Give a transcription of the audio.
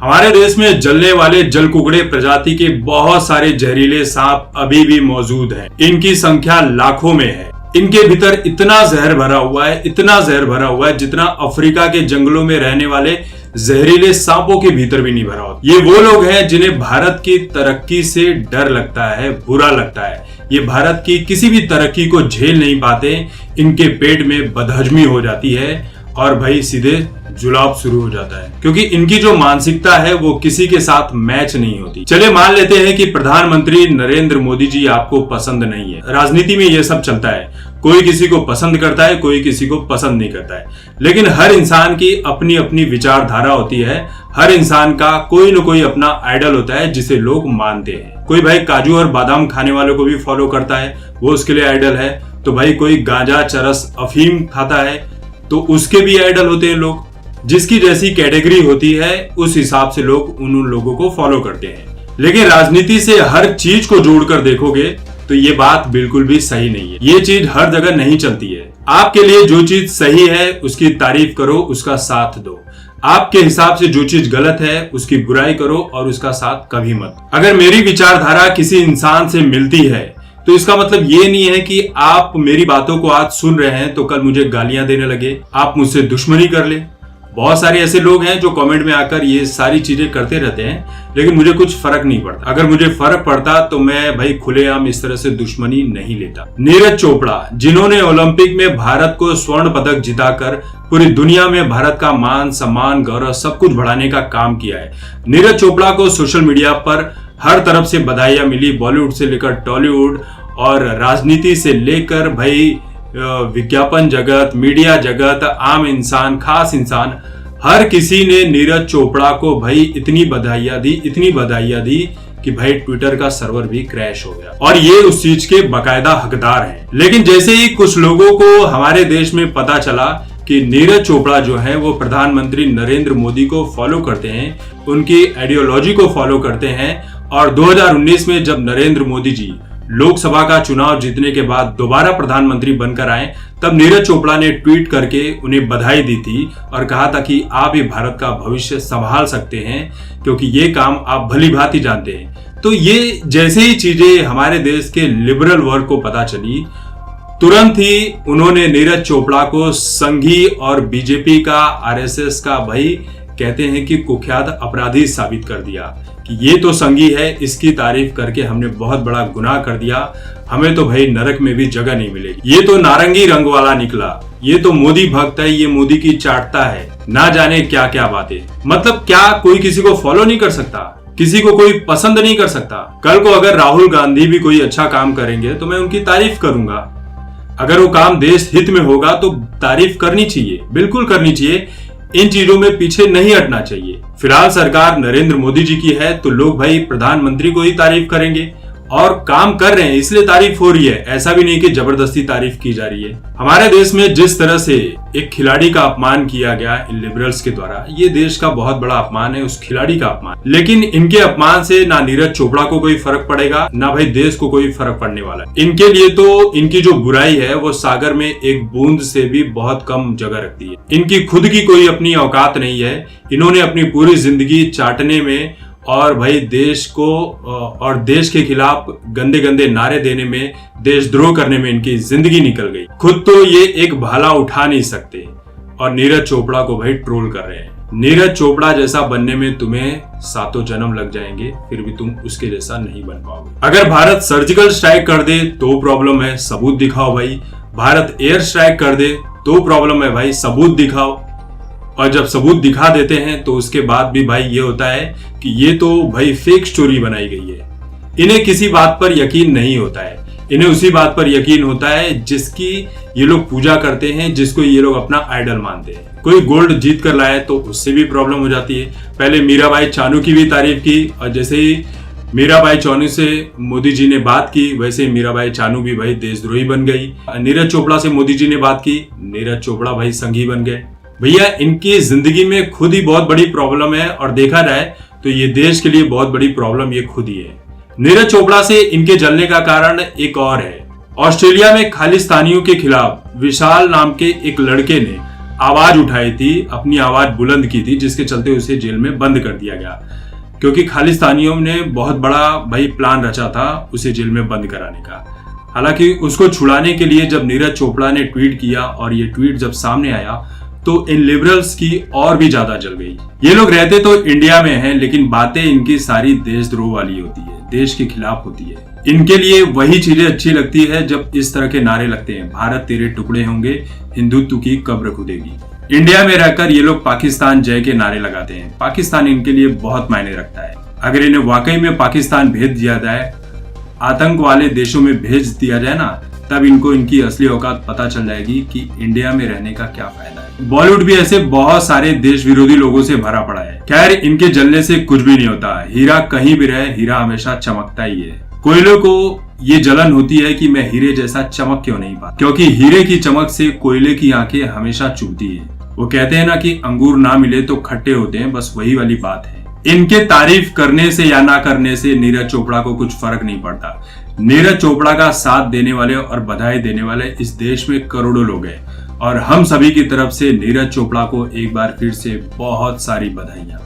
हमारे देश में जलने वाले जलकुकड़े प्रजाति के बहुत सारे जहरीले सांप अभी भी मौजूद हैं। इनकी संख्या लाखों में है। इनके भीतर इतना जहर भरा हुआ है, इतना जहर भरा हुआ है जितना अफ्रीका के जंगलों में रहने वाले जहरीले सांपों के भीतर भी नहीं भरा होता। ये वो लोग हैं जिन्हें भारत की तरक्की से डर लगता है, बुरा लगता है। ये भारत की किसी भी तरक्की को झेल नहीं पाते। इनके पेट में बदहजमी हो जाती है और भाई सीधे जुलाब शुरू हो जाता है, क्योंकि इनकी जो मानसिकता है वो किसी के साथ मैच नहीं होती। चलिए मान लेते हैं कि प्रधानमंत्री नरेंद्र मोदी जी आपको पसंद नहीं है। राजनीति में ये सब चलता है, कोई किसी को पसंद करता है, कोई किसी को पसंद नहीं करता है। लेकिन हर इंसान की अपनी अपनी विचारधारा होती है। हर इंसान का कोई न कोई अपना आइडल होता है जिसे लोग मानते हैं। कोई भाई काजू और बादाम खाने वालों को भी फॉलो करता है, वो उसके लिए आइडल है। तो भाई कोई गांजा, चरस, अफीम खाता है तो उसके भी आइडल होते हैं लोग। जिसकी जैसी कैटेगरी होती है उस हिसाब से लोग उन लोगों को फॉलो करते हैं। लेकिन राजनीति से हर चीज को जोड़कर देखोगे तो ये बात बिल्कुल भी सही नहीं है। ये चीज हर जगह नहीं चलती है। आपके लिए जो चीज सही है उसकी तारीफ करो, उसका साथ दो। आपके हिसाब से जो चीज गलत है उसकी बुराई करो और उसका साथ कभी मत। अगर मेरी विचारधारा किसी इंसान से मिलती है तो इसका मतलब ये नहीं है कि आप मेरी बातों को आज सुन रहे हैं तो कल मुझे गालियां देने लगे, आप मुझसे दुश्मनी कर ले। बहुत सारे ऐसे लोग हैं जो कमेंट में आकर ये सारी चीजें करते रहते हैं, लेकिन मुझे कुछ फर्क नहीं पड़ता। अगर मुझे फर्क पड़ता तो मैं भाई खुलेआम इस तरह से दुश्मनी नहीं लेता। नीरज चोपड़ा, जिन्होंने ओलंपिक में भारत को स्वर्ण पदक जिताकर पूरी दुनिया में भारत का मान, सम्मान, गौरव सब कुछ बढ़ाने का काम किया है। नीरज चोपड़ा को सोशल मीडिया पर हर तरफ से बधाइयां मिली, बॉलीवुड से लेकर टॉलीवुड और राजनीति से लेकर भाई विज्ञापन जगत, मीडिया जगत, आम इंसान, खास इंसान, हर किसी ने नीरज चोपड़ा को भाई इतनी बधाइयां दी कि भाई ट्विटर का सर्वर भी क्रैश हो गया और ये उस चीज के बाकायदा हकदार हैं। लेकिन जैसे ही कुछ लोगों को हमारे देश में पता चला कि नीरज चोपड़ा जो है वो प्रधानमंत्री नरेंद्र मोदी को फॉलो करते हैं, उनकी आइडियोलॉजी को फॉलो करते हैं, और 2019 में जब नरेंद्र मोदी जी लोकसभा का चुनाव जीतने के बाद दोबारा प्रधानमंत्री बनकर आए, तब नीरज चोपड़ा ने ट्वीट करके उन्हें बधाई दी थी और कहा था कि आप ही भारत का भविष्य संभाल सकते हैं, क्योंकि ये काम आप भली भांति जानते हैं। तो ये जैसे ही चीजें हमारे देश के लिबरल वर्ग को पता चली, तुरंत ही उन्होंने नीरज चोपड़ा को संघी और बीजेपी का, आरएसएस का भाई कहते हैं कि कुख्यात अपराधी साबित कर दिया कि ये तो संघी है, इसकी तारीफ करके हमने बहुत बड़ा गुनाह कर दिया, हमें तो भाई नरक में भी जगह नहीं मिलेगी। ये तो नारंगी रंग वाला निकला, ये तो मोदी भक्त है, ये मोदी की चाटता है, ना जाने क्या क्या बातें। मतलब क्या कोई किसी को फॉलो नहीं कर सकता? किसी को कोई पसंद नहीं कर सकता? कल को अगर राहुल गांधी भी कोई अच्छा काम करेंगे तो मैं उनकी तारीफ करूंगा। अगर वो काम देश हित में होगा तो तारीफ करनी चाहिए, बिल्कुल करनी चाहिए। इन चीजों में पीछे नहीं हटना चाहिए। फिलहाल सरकार नरेंद्र मोदी जी की है तो लोग भाई प्रधानमंत्री को ही तारीफ करेंगे, और काम कर रहे हैं इसलिए तारीफ हो रही है। ऐसा भी नहीं कि जबरदस्ती तारीफ की जा रही है। हमारे देश में जिस तरह से एक खिलाड़ी का अपमान किया गया इन लिबरल्स के द्वारा, ये देश का बहुत बड़ा अपमान है, उस खिलाड़ी का अपमान। लेकिन इनके अपमान से ना नीरज चोपड़ा को कोई फर्क पड़ेगा, ना भाई देश को कोई फर्क पड़ने वाला है। इनके लिए तो इनकी जो बुराई है वो सागर में एक बूंद से भी बहुत कम जगह रखती है। इनकी खुद की कोई अपनी औकात नहीं है। इन्होंने अपनी पूरी जिंदगी चाटने में और भाई देश को और देश के खिलाफ गंदे गंदे नारे देने में, देशद्रोह करने में इनकी जिंदगी निकल गई। खुद तो ये एक भाला उठा नहीं सकते और नीरज चोपड़ा को भाई ट्रोल कर रहे हैं। नीरज चोपड़ा जैसा बनने में तुम्हें 7 जन्म लग जाएंगे, फिर भी तुम उसके जैसा नहीं बन पाओगे। अगर भारत सर्जिकल स्ट्राइक कर दे तो प्रॉब्लम है, सबूत दिखाओ भाई। भारत एयर स्ट्राइक कर दे तो प्रॉब्लम है भाई, सबूत दिखाओ। और जब सबूत दिखा देते हैं तो उसके बाद भी भाई ये होता है कि ये तो भाई फेक स्टोरी बनाई गई है। इन्हें किसी बात पर यकीन नहीं होता है। इन्हें उसी बात पर यकीन होता है जिसकी ये लोग पूजा करते हैं, जिसको ये लोग अपना आइडल मानते हैं। कोई गोल्ड जीत कर लाए तो उससे भी प्रॉब्लम हो जाती है। पहले मीराबाई चानू की भी तारीफ की, और जैसे ही मीराबाई चानू से मोदी जी ने बात की, वैसे मीराबाई चानू भी भाई देशद्रोही बन गई। नीरज चोपड़ा से मोदी जी ने बात की, नीरज चोपड़ा भाई संघी बन गए। भैया इनकी जिंदगी में खुद ही बहुत बड़ी प्रॉब्लम है, और देखा जाए तो ये देश के लिए बहुत बड़ी प्रॉब्लम ये खुद ही है। नीरज चोपड़ा से इनके जलने का कारण एक और है। ऑस्ट्रेलिया में खालिस्तानियों के खिलाफ विशाल नाम के एक लड़के ने आवाज उठाई थी, अपनी आवाज बुलंद की थी, जिसके चलते उसे जेल में बंद कर दिया गया, क्योंकि खालिस्तानियों ने बहुत बड़ा भाई प्लान रचा था उसे जेल में बंद कराने का। हालांकि उसको छुड़ाने के लिए जब नीरज चोपड़ा ने ट्वीट किया और ये ट्वीट जब सामने आया तो इन लिबरल्स की और भी ज्यादा जल गई। ये लोग रहते तो इंडिया में हैं, लेकिन बातें इनकी सारी देशद्रोह वाली होती है, देश के खिलाफ होती है। इनके लिए वही चीजें अच्छी लगती है जब इस तरह के नारे लगते हैं, भारत तेरे टुकड़े होंगे, हिंदुत्व की कब्र खुदेगी। इंडिया में रहकर ये लोग पाकिस्तान जय के नारे लगाते हैं। पाकिस्तान इनके लिए बहुत मायने रखता है। अगर इन्हें वाकई में पाकिस्तान भेज दिया जाए, आतंक वाले देशों में भेज दिया जाए ना, तब इनको इनकी असली औकात पता चल जाएगी कि इंडिया में रहने का क्या फायदा है। बॉलीवुड भी ऐसे बहुत सारे देश विरोधी लोगों से भरा पड़ा है। खैर, इनके जलने से कुछ भी नहीं होता। हीरा कहीं भी रहे, हीरा हमेशा चमकता ही है। कोयले को ये जलन होती है कि मैं हीरे जैसा चमक क्यों नहीं पाता, क्योंकि हीरे की चमक से कोयले की आंखें हमेशा चुभती है। वो कहते हैं ना कि अंगूर ना मिले तो खट्टे होते हैं, बस वही वाली बात है। इनके तारीफ करने से या ना करने से नीरज चोपड़ा को कुछ फर्क नहीं पड़ता। नीरज चोपड़ा का साथ देने वाले और बधाई देने वाले इस देश में करोड़ों लोग हैं, और हम सभी की तरफ से नीरज चोपड़ा को एक बार फिर से बहुत सारी बधाइयां।